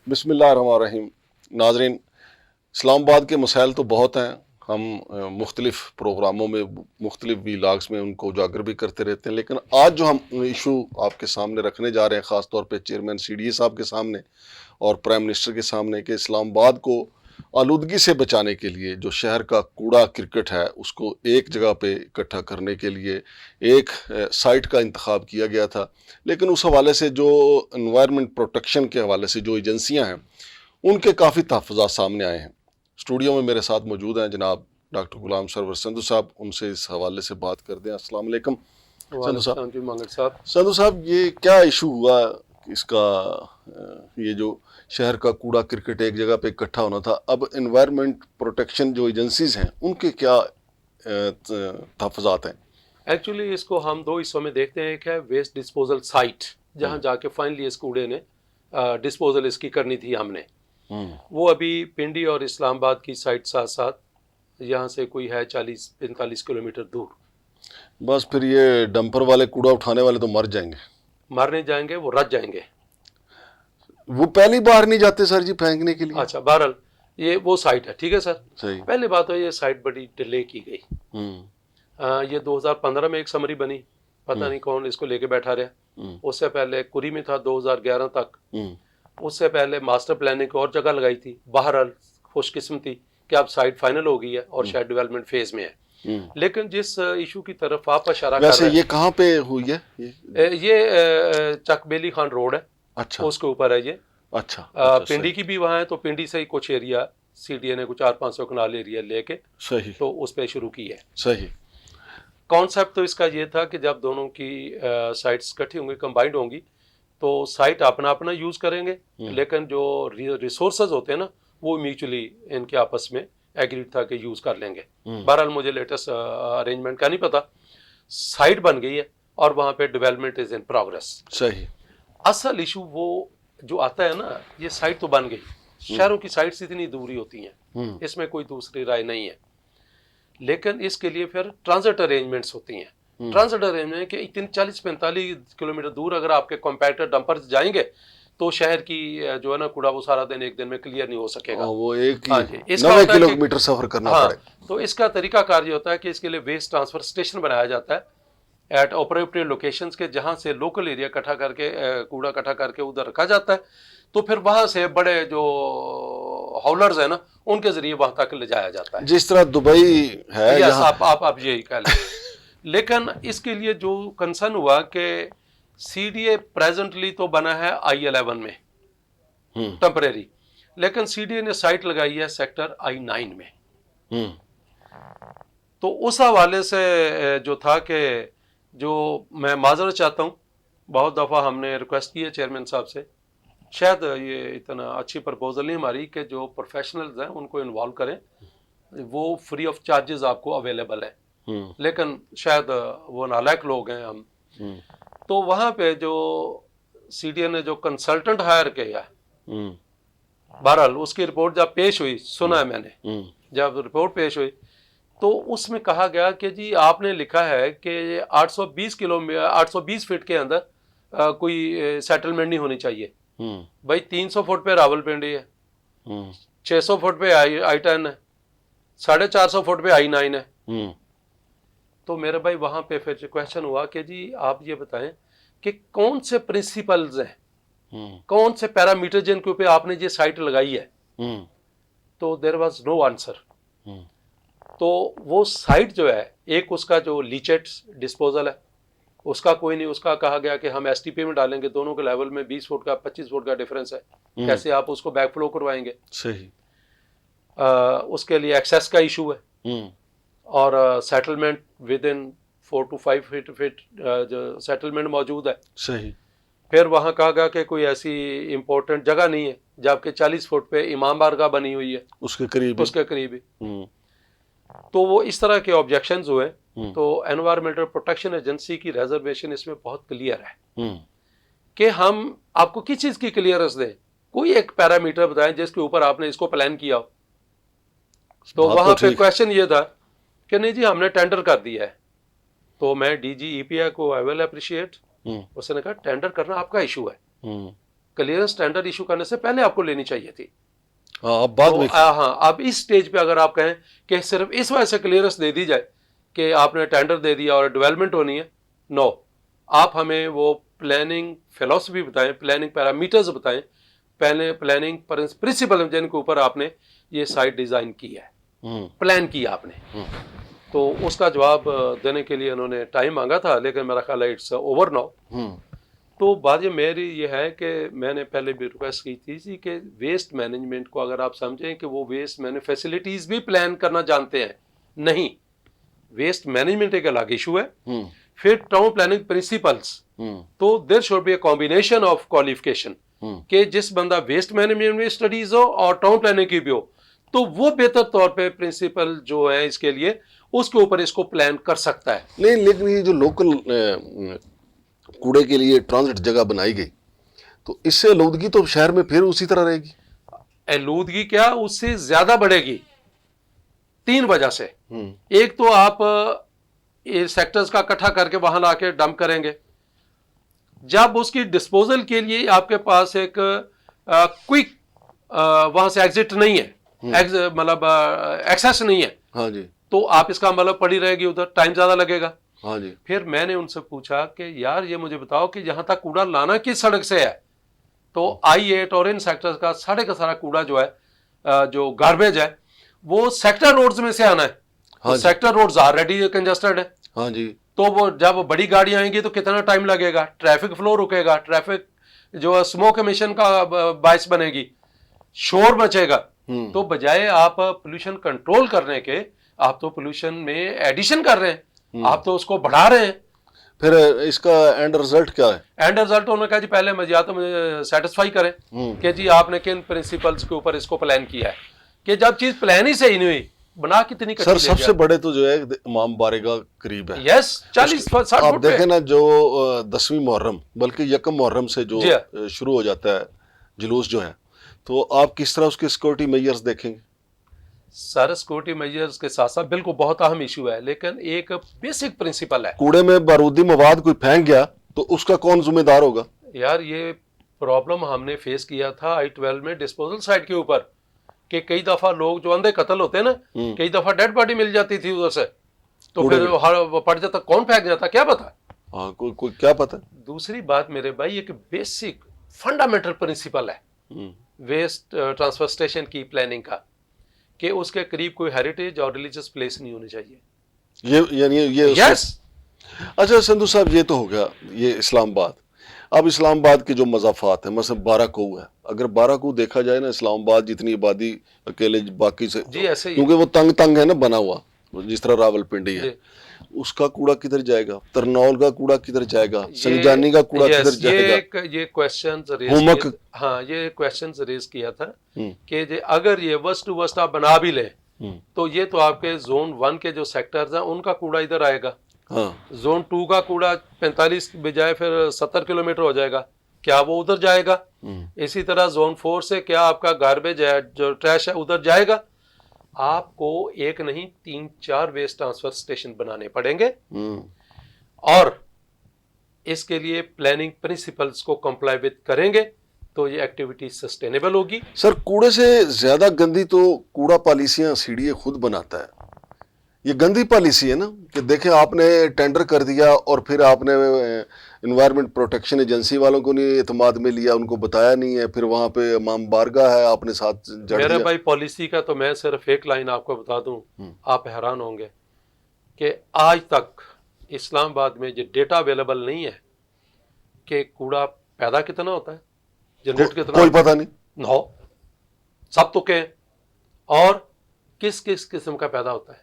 بسم اللہ الرحمن الرحیم. ناظرین، اسلام آباد کے مسائل تو بہت ہیں. ہم مختلف پروگراموں میں مختلف ویلاگس میں ان کو اجاگر بھی کرتے رہتے ہیں، لیکن آج جو ہم ایشو آپ کے سامنے رکھنے جا رہے ہیں، خاص طور پہ چیئرمین سی ڈی اے صاحب کے سامنے اور پرائم منسٹر کے سامنے، کہ اسلام آباد کو آلودگی سے بچانے کے لیے جو شہر کا کوڑا کرکٹ ہے اس کو ایک جگہ پہ اکٹھا کرنے کے لیے ایک سائٹ کا انتخاب کیا گیا تھا. لیکن اس حوالے سے جو انوائرمنٹ پروٹیکشن کے حوالے سے جو ایجنسیاں ہیں ان کے کافی تحفظات سامنے آئے ہیں. اسٹوڈیو میں میرے ساتھ موجود ہیں جناب ڈاکٹر غلام سرور سندھو صاحب. ان سے اس حوالے سے بات کر دیں. السلام علیکم سندھو صاحب. سندھو صاحب، یہ کیا ایشو ہوا اس کا؟ یہ جو شہر کا کوڑا کرکٹ ایک جگہ پہ اکٹھا ہونا تھا، اب انوائرمنٹ پروٹیکشن جو ایجنسیز ہیں ان کے کیا تحفظات ہیں؟ ایکچولی اس کو ہم دو حصوں میں دیکھتے ہیں. ایک ہے ویسٹ ڈسپوزل سائٹ، جہاں جا کے فائنلی اس کوڑے نے ڈسپوزل اس کی کرنی تھی ہم نے. وہ ابھی پنڈی اور اسلام آباد کی سائٹ ساتھ ساتھ یہاں سے کوئی ہے 40-45 کلومیٹر دور. بس پھر یہ ڈمپر والے کوڑا اٹھانے والے تو مر جائیں گے. مرنے جائیں گے، وہ رج جائیں گے. وہ پہلی باہر نہیں جاتے سر جی پھینکنے کے لیے؟ اچھا، بہرحال یہ وہ سائٹ ہے. ٹھیک ہے سر. صحیح. پہلی بات تو یہ سائٹ بڑی ڈیلے کی گئی. یہ 2015 میں ایک سمری بنی، پتہ نہیں کون اس کو لے کے بیٹھا رہا. اس سے پہلے کری میں تھا 2011 تک. اس سے پہلے ماسٹر پلاننگ کو اور جگہ لگائی تھی. بہرحال خوش قسمتی کہ اب سائٹ فائنل ہو گئی ہے اور شاید ڈیولپمنٹ فیز میں ہے. لیکن جس ایشو کی طرف آپ اشارہ کر رہے ہیں، یہ کہاں پہ ہوئی ہے؟ یہ چک بیلی خان روڈ ہے. اچھا، اس کے اوپر ہے یہ. اچھا. پنڈی کی بھی وہاں ہے، تو پنڈی سے ہی کچھ ایریا سی ڈی اے نے کچھ 400-500 کنال ایریا لے کے صحیح تو اس پہ شروع کی ہے. صحیح. کانسیپٹ تو اس کا یہ تھا کہ جب دونوں کی سائٹس اکٹھی ہوں گی، کمبائنڈ ہوں گی، تو سائٹ اپنا اپنا یوز کریں گے، لیکن جو ریسورسز ہوتے ہیں نا وہ میوچولی ان کے آپس میں ایگریڈ تھا کہ یوز کر لیں گے. بہرحال مجھے لیٹسٹ ارینجمنٹ کا نہیں پتا. سائٹ بن گئی ہے اور وہاں پہ ڈیولپمنٹ از ان پروگرس. صحیح. اصل ایشو وہ جو آتا ہے نا، یہ سائٹ تو بن گئی، شہروں کی سائٹس اتنی دوری ہوتی ہیں، اس میں کوئی دوسری رائے نہیں ہے. لیکن اس کے لیے پھر ٹرانزٹ ارینجمنٹس ہوتی ہیں. ٹرانزٹ ارینجمنٹ کہ اتنی 40-45 کلومیٹر دور اگر آپ کے کمپیکٹر ڈمپر جائیں گے تو شہر کی جو ہے نا کوڑا وہ سارا دن ایک دن میں کلیئر نہیں ہو سکے گا. وہ ایک 9 کلومیٹر سفر کرنا پڑے. تو اس کا طریقہ کار یہ ہوتا ہے کہ اس کے لیے ویسٹ ٹرانسفر اسٹیشن بنایا جاتا ہے ایٹ اپروپریٹ لوکیشنز کے، جہاں سے لوکل ایریا اکٹھا کر کے کوڑا اکٹھا کر کے ادھر رکھا جاتا ہے. تو پھر وہاں سے بڑے جو ہولرز ہیں نا ان کے ذریعے وہاں تک لے جایا جاتا ہے، جس طرح دبئی ہے. آپ یہی کہہ لیں. لیکن اس کے لیے جو کنسرن ہوا کہ سی ڈی اے پریزنٹلی تو بنا ہے I-11 میں ٹمپریری، لیکن سی ڈی اے نے سائٹ لگائی ہے سیکٹر I-9 میں. تو اس حوالے سے جو تھا کہ جو میں معذرت چاہتا ہوں، بہت دفعہ ہم نے ریکویسٹ کی ہے چیئرمین صاحب سے، شاید یہ اتنا اچھی پرپوزل نہیں ہماری کہ جو پروفیشنلز ہیں ان کو انوالو کریں، وہ فری آف چارجز آپ کو اویلیبل ہے. لیکن شاید وہ نالائق لوگ ہیں ہم. تو وہاں پہ جو سی ڈی اے نے جو کنسلٹنٹ ہائر کیا ہے، بہرحال اس کی رپورٹ جب پیش ہوئی، سنا ہے میں نے، جب رپورٹ پیش ہوئی تو اس میں کہا گیا کہ جی آپ نے لکھا ہے کہ 820 فٹ کے اندر کوئی سیٹلمنٹ نہیں ہونی چاہیے. بھائی 300 فٹ پہ راول پنڈی ہے، 600 فٹ پہ I-10 ہے، 450 فٹ پہ I-9 ہے. تو میرے بھائی وہاں پہ پھر کویشچن ہوا کہ جی آپ یہ بتائیں کہ کون سے پرنسپلز ہیں، کون سے پیرامیٹر جن کے اوپر آپ نے یہ سائٹ لگائی ہے. تو دیر واز نو آنسر. تو وہ سائٹ جو ہے، ایک اس کا جو لیچٹ ڈسپوزل ہے اس کا کوئی نہیں، اس کا کہا گیا کہ ہم ایس ٹی پی میں ڈالیں گے، دونوں کے لیول میں 20 فٹ کا 25 فٹ کا ڈیفرنس ہے، کیسے آپ اس کو بیک فلو کروائیں گے. صحیح. اس کے لیے ایکسیس کا ایشو ہے، اور settlement with in 4 to 5 feet جو سیٹلمنٹ موجود ہے. صحیح. پھر وہاں کہا گیا کہ کوئی ایسی امپورٹنٹ جگہ نہیں ہے، جبکہ 40 فٹ پہ امام بارگاہ بنی ہوئی ہے اس کے قریب ہی. تو وہ اس طرح کے آبجیکشنز ہوئے. تو انوائرمنٹل پروٹیکشن ایجنسی کی ریزرویشن اس میں بہت کلیئر ہے کہ ہم آپ کو کس چیز کی کلیئرنس دیں، کوئی ایک پیرامیٹر بتائیں جس کے اوپر آپ نے اس کو پلان کیا ہو. تو وہاں پہ کویشچن یہ تھا کہ نہیں جی ہم نے ٹینڈر کر دیا ہے. تو میں ڈی جی ای پی آئی کو آئی ول اپریشیٹ، اس نے کہا ٹینڈر کرنا آپ کا ایشو ہے، क्लियरेंस टेंडर इशू करने से पहले आपको लेनी चाहिए थी। हाँ, अब बाद में हाँ, अब इस स्टेज पे अगर आप कहें कि सिर्फ इस वजह से क्लियरेंस दे दी जाए कि आपने टेंडर दे दिया और डेवलपमेंट होनी है, नो, आप हमें वो प्लानिंग फिलॉसफी बताएं, प्लानिंग पैरामीटर्स बताएं, पहले प्लानिंग प्रिंसिपल जिनके ऊपर आपने ये साइट डिजाइन की है, प्लान किया आपने। तो उसका जवाब देने के लिए उन्होंने टाइम मांगा था, लेकिन मेरा ख्याल है इट्स ओवर नाउ। तो बात ये मेरी ये है कि मैंने पहले भी रिक्वेस्ट की थी कि वेस्ट मैनेजमेंट को अगर आप समझें कि वो वेस्ट मैंने फैसिलिटीज भी प्लान करना जानते हैं, नहीं, वेस्ट मैनेजमेंट एक अलग इशू है। फिर टाउन प्लानिंग प्रिंसिपल्स, तो there should be a combination of qualification कि जिस बंदा वेस्ट मैनेजमेंट में स्टडीज हो और टाउन प्लानिंग की भी हो, तो वो बेहतर तौर पे प्रिंसिपल जो है इसके लिए उसके ऊपर इसको प्लान कर सकता है। नहीं, लेकिन ये जो लोकल कूड़े के लिए ट्रांजिट जगह बनाई गई, तो इससे आलूदगी तो शहर में फिर उसी तरह रहेगी। आलूदगी क्या, उससे ज्यादा बढ़ेगी 3 वजह से। एक तो आप ये सेक्टर्स का इकट्ठा करके वहां लाके डंप करेंगे, जब उसकी डिस्पोजल के लिए आपके पास एक क्विक वहां से एग्जिट नहीं है, मतलब एक्सेस नहीं है, हाँ जी, तो आप इसका मतलब पड़ी रहेगी उधर, टाइम ज्यादा लगेगा। हाँ जी। फिर मैंने उनसे पूछा कि यार ये मुझे बताओ कि यहां तक कूड़ा लाना किस सड़क से है, तो I8 और इन सेक्टर्स का सारे का सारा कूड़ा जो है, जो गार्बेज है, वो सेक्टर रोड्स में से आना है। हाँ तो सेक्टर रोड्स ऑलरेडी कंजस्टेड है, हाँ जी। तो वो जब बड़ी गाड़ियां आएंगी तो कितना टाइम लगेगा, ट्रैफिक फ्लो रुकेगा, ट्रैफिक जो स्मोक एमिशन का बायस बनेगी, शोर मचेगा। तो बजाय आप पोल्यूशन कंट्रोल करने के, आप तो पोल्यूशन में एडिशन कर रहे हैं, आप तो उसको बढ़ा रहे हैं। फिर इसका एंड रिजल्ट क्या है? एंड रिजल्ट उन्होंने कहा जी पहले मुझे मुझे सेटिस्फाई करें कि जी आपने किन प्रिंसिपल्स के ऊपर इसको प्लान किया है, कि जब चीज प्लान ही सही नहीं हुई, बना कितनी सर सबसे बड़े तो जो है इमाम बारगाह करीब है। यस, 40-60 आप फुट पे। देखें ना, जो 10वीं मुहर्रम बल्कि यकम मुहर्रम से जो शुरू हो जाता है जुलूस जो है, तो आप किस तरह उसके सिक्योरिटी मेजर्स देखेंगे? सर सिक्योरिटी मेजर्स के साथ साथ बिल्कुल बहुत अहम इशू है, लेकिन एक बेसिक प्रिंसिपल है। कूड़े में बारूदी मवाद कोई फेंक गया तो उसका कौन जिम्मेदार होगा? यार ये प्रॉब्लम हमने फेस किया था I-12 में डिस्पोजल साइट के ऊपर, कि कई दफा लोग जो अंधे कत्ल होते हैं ना, कई दफा डेड बॉडी मिल जाती थी उधर से, तो फिर पड़ जाता, कौन फेंक जाता क्या पता। हाँ, कोई क्या पता। दूसरी बात मेरे भाई, एक बेसिक फंडामेंटल प्रिंसिपल है वेस्ट ट्रांसफर स्टेशन की प्लानिंग का, कि उसके करीब कोई हेरिटेज और रिलीजियस प्लेस नहीं होनी चाहिए। ये यस। अच्छा संधू साहब, ये तो हो गया ये इस्लामाबाद। अब इस्लामाबाद के जो मज़ाफ़ात हैं, मतलब बाराकू है, अगर बाराकू देखा जाए ना, इस्लामाबाद जितनी आबादी अकेले बाकी से, जी ऐसे ही, क्योंकि वो तंग है ना बना हुआ, जिस तरह रावलपिंडी है, उसका कूड़ा किधर जाएगा? तरनौल का कूड़ा किधर जाएगा? संजानी का कूड़ा किधर जाएगा? ये क्वेश्चन हाँ, ये क्वेश्चन रेज किया था कि अगर ये वर्स्ट टू वर्स्ट आप बना भी ले, तो ये तो आपके जोन 1 के जो सेक्टर्स हैं उनका कूड़ा इधर आएगा। हाँ। जोन 2 का कूड़ा 45 के बजाय फिर 70 किलोमीटर हो जाएगा, क्या वो उधर जाएगा? इसी तरह जोन 4 से क्या आपका गार्बेज है, जो ट्रैश है, उधर जाएगा? आपको एक नहीं 3-4 वेस्ट ट्रांसफर स्टेशन बनाने पड़ेंगे, और इसके लिए प्लानिंग प्रिंसिपल्स को कंप्लाई विद करेंगे तो ये एक्टिविटी सस्टेनेबल होगी। सर कूड़े से ज्यादा गंदी तो कूड़ा पॉलिसियां सीडीए खुद बनाता है। ये गंदी पॉलिसी है ना, कि देखें आपने टेंडर कर दिया और फिर आपने एनवायरनमेंट प्रोटेक्शन एजेंसी वालों को नहीं एतमाद में लिया, उनको बताया नहीं है, फिर वहाँ पे इमाम बारगाह है आपने साथ जड़ मेरे दिया। भाई पॉलिसी का तो मैं सिर्फ एक लाइन आपको बता दूं, आप हैरान होंगे कि आज तक इस्लामाबाद में ये डेटा अवेलेबल नहीं है कि कूड़ा पैदा कितना होता है, जनरेट कितना, कोई पता नहीं। नो, सब तो के, और किस किस किस्म का पैदा होता है।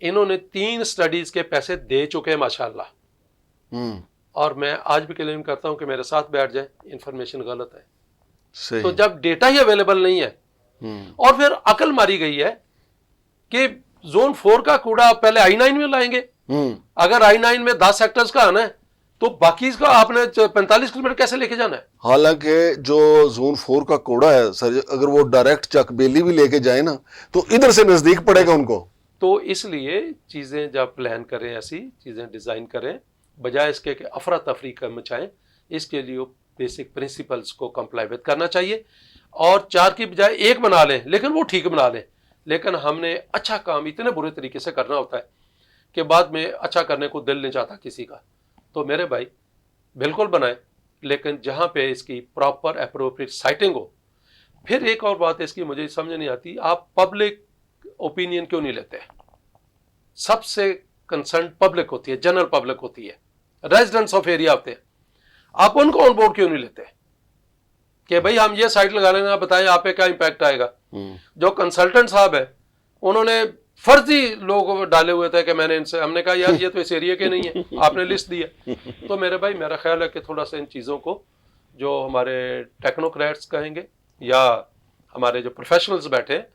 इन्होंने 3 स्टडीज के पैसे दे चुके हैं माशाल्लाह, और मैं आज भी क्लेम करता हूं कि मेरे साथ बैठ जाए, इंफॉर्मेशन गलत है। सही। तो जब डेटा ही अवेलेबल नहीं है, और फिर अकल मारी गई है कि जोन 4 का कूड़ा आप पहले I-9 में लाएंगे, अगर I-9 में 10 सेक्टर्स का आना है तो बाकी इसका आपने 45 किलोमीटर कैसे लेके जाना है? हालांकि जो जोन 4 का कूड़ा है सर, अगर वो डायरेक्ट चक बेली भी लेके जाए ना, तो इधर से नजदीक पड़ेगा उनको। तो इसलिए चीजें जब प्लान करें, ऐसी चीजें डिजाइन करें, बजाय इसके कि अफरा तफरी कर मचाएं, इसके लिए बेसिक प्रिंसिपल्स को कंप्लाई विद करना चाहिए, और 4 की बजाय 1 बना लें, लेकिन वो ठीक बना लें। लेकिन हमने अच्छा काम इतने बुरे तरीके से करना होता है कि बाद में अच्छा करने को दिल नहीं चाहता किसी का। तो मेरे भाई बिल्कुल बनाएं, लेकिन जहाँ पे इसकी प्रॉपर अप्रोप्रिएट साइटिंग हो। फिर एक और बात इसकी मुझे समझ नहीं आती, आप पब्लिक ओपिनियन क्यों नहीं लेते? सबसे कंसर्न पब्लिक होती है, जनरल पब्लिक होती है, रेजिडेंट्स ऑफ एरिया होते हैं, आप उनको ऑन बोर्ड क्यों नहीं लेते कि भाई हम ये साइट लगा लेंगे, बताएं आप पे क्या इम्पैक्ट आएगा? जो कंसल्टेंट साहब है उन्होंने फर्जी लोग डाले हुए थे कि मैंने इनसे, हमने कहा यार ये तो इस एरिया के नहीं है, आपने लिस्ट दिया। तो मेरे भाई मेरा ख्याल है कि थोड़ा सा इन चीज़ों को जो हमारे टेक्नोक्रेट्स कहेंगे या हमारे जो प्रोफेशनल्स बैठे हैं,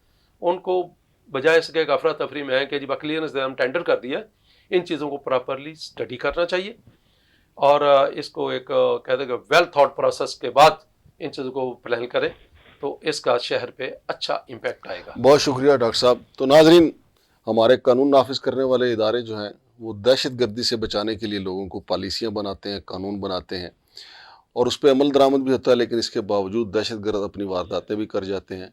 उनको बजाय इसके अफरा तफरी में है कि जी क्लियरेंस हम टेंडर कर दिया, इन चीज़ों को प्रॉपरली स्टडी करना चाहिए और इसको एक कह देंगे वेल थॉट प्रोसेस के बाद इन चीज़ों को प्लान करें, तो इसका शहर पे अच्छा इम्पैक्ट आएगा। बहुत शुक्रिया डॉक्टर साहब। तो नाजरीन, हमारे कानून नाफिज करने वाले इदारे जो हैं वो दहशत गर्दी से बचाने के लिए लोगों को पॉलिसियाँ बनाते हैं, कानून बनाते हैं और उस पर अमल दरामद भी होता है, लेकिन इसके बावजूद दहशत गर्द अपनी वारदातें भी कर जाते हैं।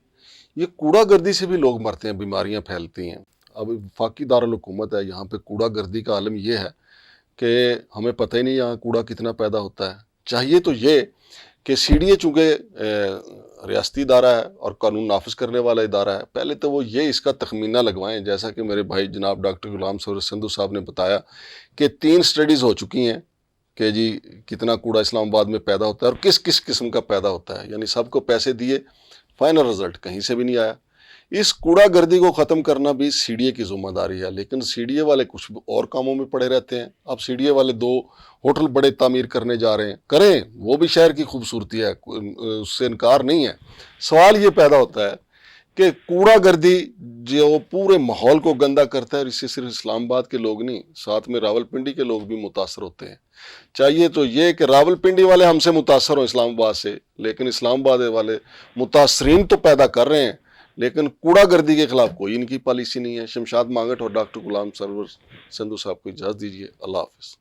ये कूड़ा गर्दी से भी लोग मरते हैं, बीमारियां फैलती हैं। अब वफाकी दारुल हुकूमत है, यहाँ पे कूड़ा गर्दी का आलम ये है कि हमें पता ही नहीं यहाँ कूड़ा कितना पैदा होता है। चाहिए तो ये कि सीडीए चूँकि रियासती इदारा है और कानून नाफिज करने वाला इदारा है, पहले तो वो ये इसका तखमीना लगवाएं, जैसा कि मेरे भाई जनाब डॉक्टर गुलाम सरवर संधू साहब ने बताया कि 3 स्टडीज़ हो चुकी हैं कि जी कितना कूड़ा इस्लामाबाद में पैदा होता है और किस किस किस्म का पैदा होता है। यानी सबको पैसे दिए, फाइनल रिजल्ट कहीं से भी नहीं आया। इस कूड़ा गर्दी को ख़त्म करना भी सीडीए की जिम्मेदारी है, लेकिन सीडीए वाले कुछ और कामों में पड़े रहते हैं। अब सीडीए वाले 2 होटल बड़े तामीर करने जा रहे हैं, करें, वो भी शहर की खूबसूरती है, उससे इनकार नहीं है। सवाल ये पैदा होता है कि कूड़ा गर्दी जो पूरे माहौल को गंदा करता है, और इससे सिर्फ इस्लामाबाद के लोग नहीं, साथ में रावलपिंडी के लोग भी मुतासर होते हैं। चाहिए तो ये कि रावलपिंडी वाले हमसे मुतासर हों इस्लामाबाद से, लेकिन इस्लामाबाद वाले मुतासरीन तो पैदा कर रहे हैं, लेकिन कूड़ा गर्दी के खिलाफ कोई इनकी पॉलिसी नहीं है। शमशाद मांगट और डॉक्टर गुलाम सरवर संधू साहब को इजाज़त दीजिए। अल्लाह हाफ़िज़।